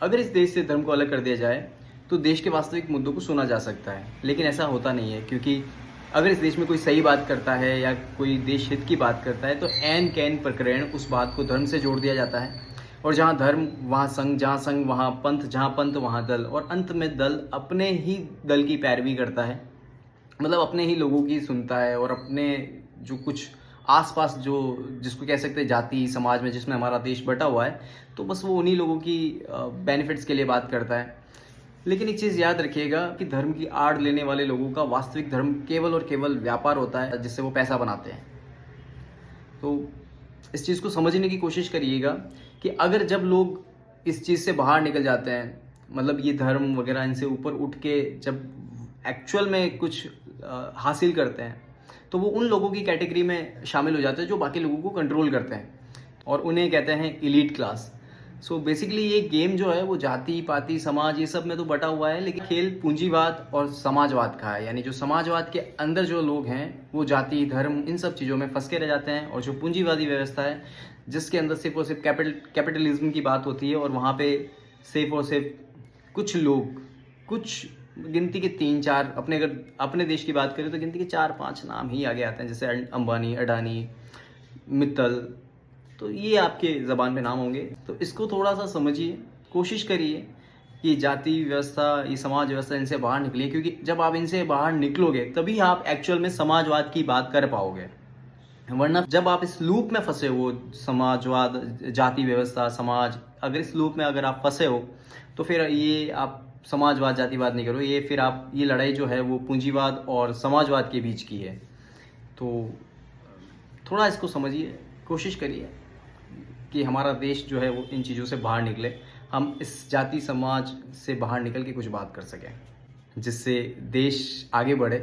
अगर इस देश से धर्म को अलग कर दिया जाए तो देश के वास्तविक मुद्दों को सुना जा सकता है, लेकिन ऐसा होता नहीं है। क्योंकि अगर इस देश में कोई सही बात करता है या कोई देश हित की बात करता है तो ऐन कैन प्रकरण उस बात को धर्म से जोड़ दिया जाता है। और जहाँ धर्म वहाँ संघ, जहाँ संघ वहाँ पंथ, जहाँ पंथ वहाँ दल, और अंत में दल अपने ही दल की पैरवी करता है, मतलब अपने ही लोगों की सुनता है। और अपने जो कुछ आसपास जो जिसको कह सकते हैं जाति समाज में जिसमें हमारा देश बटा हुआ है, तो बस वो उन्हीं लोगों की बेनिफिट्स के लिए बात करता है। लेकिन एक चीज़ याद रखिएगा कि धर्म की आड़ लेने वाले लोगों का वास्तविक धर्म केवल और केवल व्यापार होता है, जिससे वो पैसा बनाते हैं। तो इस चीज़ को समझने की कोशिश करिएगा कि अगर जब लोग इस चीज़ से बाहर निकल जाते हैं, मतलब ये धर्म वगैरह इनसे ऊपर उठ के जब एक्चुअल में कुछ हासिल करते हैं, तो वो उन लोगों की कैटेगरी में शामिल हो जाते हैं जो बाकी लोगों को कंट्रोल करते हैं, और उन्हें कहते हैं इलीट क्लास। सो बेसिकली ये गेम जो है वो जाति पाति समाज ये सब में तो बटा हुआ है, लेकिन खेल पूंजीवाद और समाजवाद का है। यानी जो समाजवाद के अंदर जो लोग हैं वो जाति धर्म इन सब चीज़ों में फंस के रह जाते हैं, और जो पूंजीवादी व्यवस्था है जिसके अंदर सिर्फ और सिर्फ कैपिटलिज्म की बात होती है, और वहाँ पे सिर्फ और सिर्फ कुछ लोग, कुछ गिनती के 3-4, अगर अपने देश की बात करें तो गिनती के 4-5 नाम ही आगे आते हैं, जैसे अंबानी, अडानी, मित्तल। तो ये आपके ज़बान पे नाम होंगे। तो इसको थोड़ा सा समझिए, कोशिश करिए कि जाति व्यवस्था, ये समाज व्यवस्था, इनसे बाहर निकलिए। क्योंकि जब आप इनसे बाहर निकलोगे तभी आप एक्चुअल में समाजवाद की बात कर पाओगे। वरना जब आप इस लूप में फंसे हो, समाजवाद, जाति व्यवस्था, समाज, अगर इस लूप में अगर आप फंसे हो तो फिर ये आप समाजवाद जातिवाद नहीं करो, ये फिर आप ये लड़ाई जो है वो पूंजीवाद और समाजवाद के बीच की है। तो थोड़ा इसको समझिए, कोशिश करिए कि हमारा देश जो है वो इन चीज़ों से बाहर निकले, हम इस जाति समाज से बाहर निकल के कुछ बात कर सकें, जिससे देश आगे बढ़े